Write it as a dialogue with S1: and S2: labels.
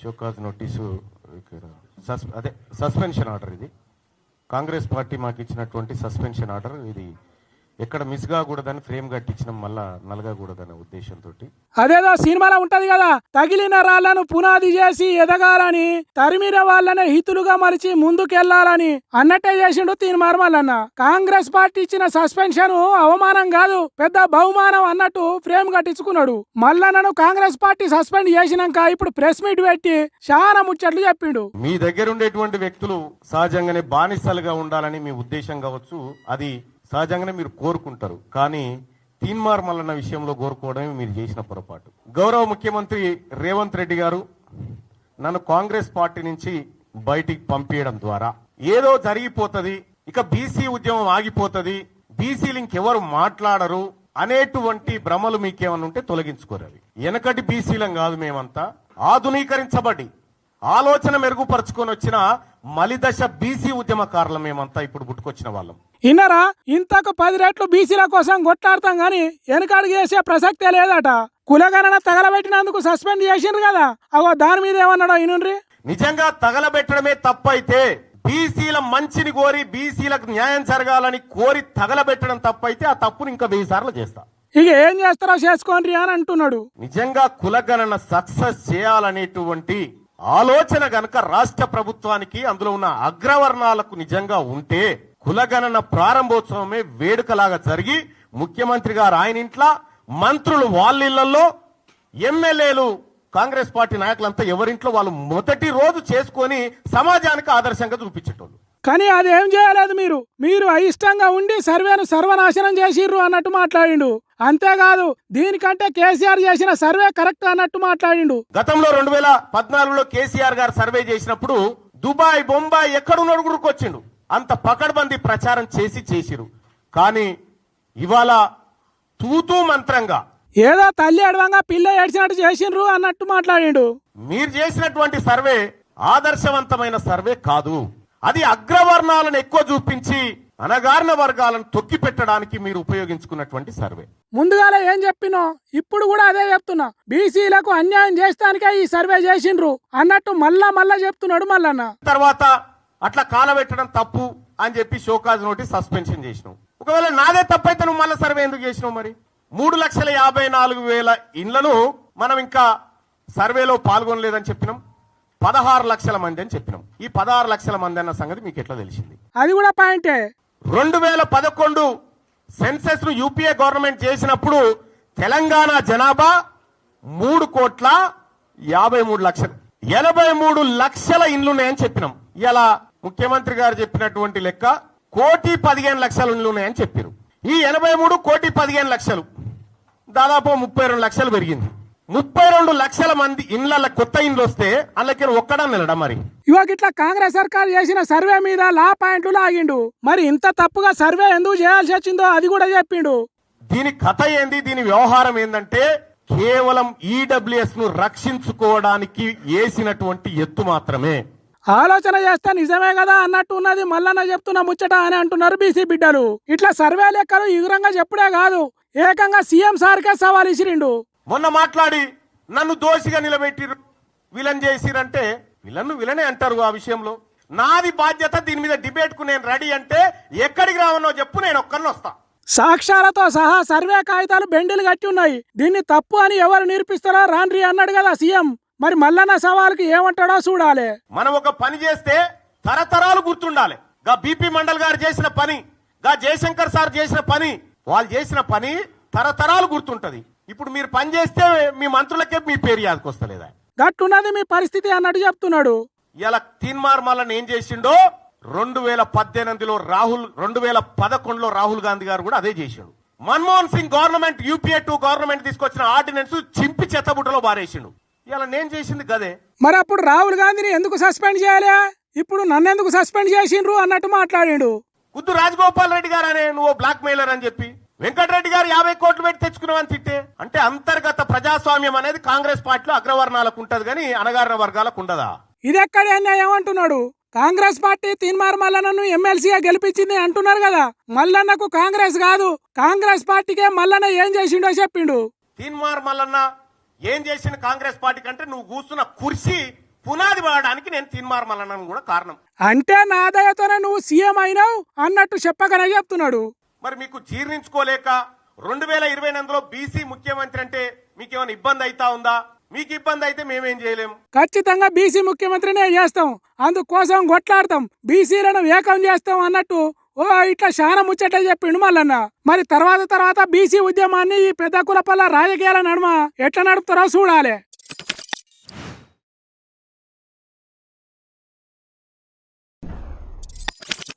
S1: Show cause notice అదే suspension order. ఇది Congress party మాకు ఇచ్చినటువంటి సస్పెన్షన్ ఆర్డర్. ఇది ఎక్కడ మిస్ కాకూడదని ఫ్రేమ్ కట్టించడం మళ్ళా నలగకూడదనే ఉద్దేశంతో.
S2: అదేదో సినిమాలో ఉంటది కదా, తగిలిన రాళ్లను పునాది చేసి ఎదగాలని, తరిమిన వాళ్ళనే హితులుగా మలిచి ముందుకెళ్లాలని అన్నట్టే చేసిండు తీన్మార్ మల్లన్న. కాంగ్రెస్ పార్టీ ఇచ్చిన సస్పెన్షన్ అవమానం కాదు, పెద్ద బహుమానం అన్నట్టు ఫ్రేమ్ కట్టించుకున్నాడు. మల్లన్నను కాంగ్రెస్ పార్టీ సస్పెండ్ చేసినాక ఇప్పుడు ప్రెస్ మీట్ పెట్టి చాలా ముచ్చట్లు చెప్పిండు.
S1: మీ దగ్గర ఉండేటువంటి వ్యక్తులు సహజంగానే బానిసలుగా ఉండాలని మీ ఉద్దేశం కావచ్చు, అది సహజంగానే మీరు కోరుకుంటారు. కానీ తీన్మార్ మల్లన్న విషయంలో కోరుకోవడమే మీరు చేసిన పొరపాటు. గౌరవ ముఖ్యమంత్రి రేవంత్ రెడ్డి గారు నన్ను కాంగ్రెస్ పార్టీ నుంచి బయటికి పంపించడం ద్వారా ఏదో జరిగిపోతుంది, ఇక బీసీ ఉద్యమం ఆగిపోతుంది, బీసీలు ఇంకెవరు మాట్లాడరు అనేటువంటి భ్రమలు మీకేమన్నా ఉంటే తొలగించుకోరు. వెనకటి బీసీలం కాదు, మేమంతా ఆధునీకరించబడి ఆలోచన మెరుగుపరుచుకొని వచ్చిన మలిదశ బీసీ ఉద్యమకారులు మేమంతా ఇప్పుడు పుట్టుకొచ్చిన వాళ్ళం.
S2: ఇన్నరా, ఇంతకు 10 రెట్లు బీసీల కోసం కొట్లాడతాం గాని వెనకాడికి చేసే ప్రసక్తే లేదట. కులగణన తగలబెట్టినందుకు సస్పెండ్ చేసిండ్రు కదా, అగో దాని మీద ఏమన్నాడో ఇనుండ్రి.
S1: నిజంగా తగలబెట్టడమే తప్పైతే, బీసీల మంచిని కోరి బీసీలకు న్యాయం జరగాలని కోరి తగలబెట్టడం తప్పైతే ఆ తప్పును ఇంకా 1000 సార్లు చేస్తా.
S2: ఇక ఏం చేస్తారో చేసుకోండి అని అంటున్నాడు.
S1: నిజంగా కులగణన సక్సెస్ చేయాలనేటువంటి ఆలోచన గనక రాష్ట్ర ప్రభుత్వానికి, అందులో ఉన్న అగ్రవర్ణాలకు నిజంగా ఉంటే కులగణన ప్రారంభోత్సవమే వేడుకలాగా జరిగి ముఖ్యమంత్రి గారు ఆయన ఇంట్లో, మంత్రులు వాళ్ళ ఇళ్లలో, ఎమ్మెల్యేలు కాంగ్రెస్ పార్టీ నాయకులంతా ఎవరింట్లో వాళ్ళు మొదటి రోజు చేసుకొని సమాజానికి ఆదర్శంగా చూపించేటోళ్ళు.
S2: కానీ అదేం చేయలేదు. మీరు అయిష్టంగా ఉండి సర్వేను సర్వనాశనం చేసిర్రు అన్నట్టు మాట్లాడిండు. అంతేకాదు, దీనికంటే కేసీఆర్ చేసిన సర్వే కరెక్ట్ అన్నట్టు మాట్లాడిండు.
S1: గతంలో 2014లో కేసీఆర్ గారు సర్వే చేసినప్పుడు దుబాయ్, బొంబాయి ఎక్కడున్నాడు గురుకొచ్చిండు. అంత పకడ్బందీ ప్రచారం చేసిరు. కానీ ఇవాళ తూతూ మంత్రంగా
S2: ఏదో తల్లి అడవంగా పిల్ల ఏడ్చినట్టు చేసిండ్రు అన్నట్టు మాట్లాడిండు.
S1: మీరు చేసినటువంటి సర్వే ఆదర్శవంతమైన సర్వే కాదు. అది అగ్రవర్ణాలను ఎక్కువ చూపించి అనగారిన వర్గాలను తొక్కి పెట్టడానికి మీరు ఉపయోగించుకున్నటువంటి సర్వే.
S2: ముందుగానే ఏం చెప్పినో ఇప్పుడు కూడా అదే చెప్తున్నా. బీసీలకు అన్యాయం చేస్తానికే ఈ సర్వే చేసిండ్రు అన్నట్టు మళ్ళా చెప్తున్నాడు మల్లన్న.
S1: తర్వాత అట్లా కాలబెట్టడం తప్పు అని చెప్పి షోకాజ్ నోటీస్ సస్పెన్షన్ చేసినావు. ఒకవేళ నాదే తప్పైతే నువ్వు మళ్ళీ సర్వే ఎందుకు చేసినావు? మరి 3,54,000 ఇండ్లను మనం ఇంకా సర్వేలో పాల్గొనలేదని చెప్పినాం. 16 లక్షల మంది అని చెప్పినాం. ఈ 16 లక్షల మంది అన్న సంగతి మీకు ఎట్లా తెలిసింది?
S2: అది కూడా పాయింటే.
S1: 2011 సెన్సెస్ ను యూపీఏ గవర్నమెంట్ చేసినప్పుడు తెలంగాణ జనాభా 3,53,00,000, 83 లక్షల ఇండ్లున్నాయని చెప్పినాం. ఇలా ముఖ్యమంత్రి గారు చెప్పినటువంటి లెక్క 1,15,00,000 ఇండ్లున్నాయని చెప్పారు. ఈ 83 1,15,00,000 దాదాపు 32 లక్షలు పెరిగింది. 32 లక్షల మంది ఇండ్ల కొత్త ఇండ్లు వస్తే అందులోకి ఒక్కడని వెళ్ళడం. మరి
S2: ఇవాళ ఇట్లా కాంగ్రెస్ సర్కార్ చేసిన సర్వే మీద లా పాయింట్లు లాగిండు. మరి ఇంత తప్పుగా సర్వే ఎందుకు చేయాల్సి వచ్చిందో అది కూడా చెప్పిండు.
S1: దీని కథ ఏంది, దీని వ్యవహారం ఏందంటే కేవలం ఈడబ్ల్యూఎస్ ను రక్షించుకోవడానికి వేసినటువంటి ఎత్తు మాత్రమే.
S2: ఆలోచన చేస్తే నిజమే కదా అన్నట్టు ఉన్నది మల్లన్న చెప్తున్న ముచ్చట అని అంటున్నారు బీసీ బిడ్డలు. ఇట్లా సర్వే లెక్కలు ఎగురంగా చెప్పుడే కాదు, ఏకంగా సీఎం సార్కే సవాల్ ఇసిరిండు.
S1: మొన్న మాట్లాడి నన్ను దోషిగా నిలబెట్టిరు, విలన్ చేసిరంటే విలనే అంటారు. ఆ విషయంలో నాది బాధ్యత, దీని మీద డిబేట్ కు నేను రెడీ అంటే ఎక్కడికి రావనో చెప్పు, నేను ఒక్కరిని వస్తా.
S2: సాక్ష్యాలతో సహా సర్వే కాగితాలు బెండిలు కట్టి ఉన్నాయి. దీన్ని తప్పు అని ఎవరు నిరూపిస్తారో రాన్రి అన్నాడు కదా సీఎం. మరి మల్లన్న సవాల్కి ఏమంటాడో చూడాలి.
S1: మనం ఒక పని చేస్తే తరతరాలు గుర్తుండాలి. గా బీపీ మండల్ గారు చేసిన పని, గా జయశంకర్ సార్ చేసిన పని, వాళ్ళు చేసిన పని తరతరాలు గుర్తుంటది. ఇప్పుడు మీరు పని చేస్తే మీ మంత్రులకే మీ పేరు యాదకొస్తలేదా?
S2: గట్టున్నది మీ పరిస్థితి అన్నట్టు చెప్తున్నాడు.
S1: ఇలా తీన్మార్ మల్లన్న ఏం చేసిండో 2018లో 2011లో రాహుల్ గాంధీ గారు కూడా అదే చేసిండు. Manmohan Singh government UPA 2 government తీసుకొచ్చిన ఆర్డినెన్స్ చింపి చెత్తబుట్టలో బారేసిండు. ఇలా నేను చేసింది గదే.
S2: మరి అప్పుడు రాహుల్ గాంధీని ఎందుకు సస్పెండ్ చేయాలి, ఇప్పుడు నన్నెందుకు సస్పెండ్ చేసిండ్రు అన్నట్టు మాట్లాడిండు.
S1: కుద్దు రాజగోపాల్ రెడ్డి గారు అనే నువ్వు బ్లాక్ మెయిలర్ అని చెప్పి వెంకటరెడ్డి గారు 50 కోట్లు పెట్టి తెచ్చుకున్నావని తిట్టే. అంటే అంతర్గత ప్రజాస్వామ్యం అనేది కాంగ్రెస్ పార్టీలో అగ్రవర్ణాలకు ఉంటది కానీ అనగారిన వర్గాలకు ఉండదా?
S2: ఇదెక్కడి అన్యాయం అంటున్నాడు. కాంగ్రెస్ పార్టీ తీన్మార్ మల్లన్నను ఎమ్మెల్సీగా గెలిపించింది అంటున్నారు కదా. మల్లన్నకు కాంగ్రెస్ కాదు, కాంగ్రెస్ పార్టీకే మల్లన్న ఏం చేసిండో చెప్పిండు.
S1: తీన్మార్ మల్లన్న ఏం చేసిండు కాంగ్రెస్ పార్టీ కంటే నువ్వు కూర్చున్న కుర్చీ పునాది పడడానికి నేను తీన్మార్ మల్లన్నను కూడా కారణం.
S2: అంటే నా దయతోనే నువ్వు సీఎం అయినావు అన్నట్టు చెప్పకనే చెప్తున్నాడు.
S1: మరి మీకు జీర్ణించుకోలేక 2028లో బీసీ ముఖ్యమంత్రి అంటే మీకేమైనా ఇబ్బంది అవుతా ఉందా? మీకు ఇబ్బంది అయితే మేమేం చేయలేం.
S2: ఖచ్చితంగా బీసీ ముఖ్యమంత్రినే చేస్తాం, అందుకోసం కొట్లాడతాం, బీసీలను ఏకం చేస్తాం అన్నట్టు ఓ ఇట్లా చాలా ముచ్చట చెప్పిండు మల్లన్న. మరి తర్వాత బీసీ ఉద్యమాన్ని ఈ పెద్ద కులపల్ల రాజకీయాల నడుమ ఎట్లా నడుపుతారో చూడాలి.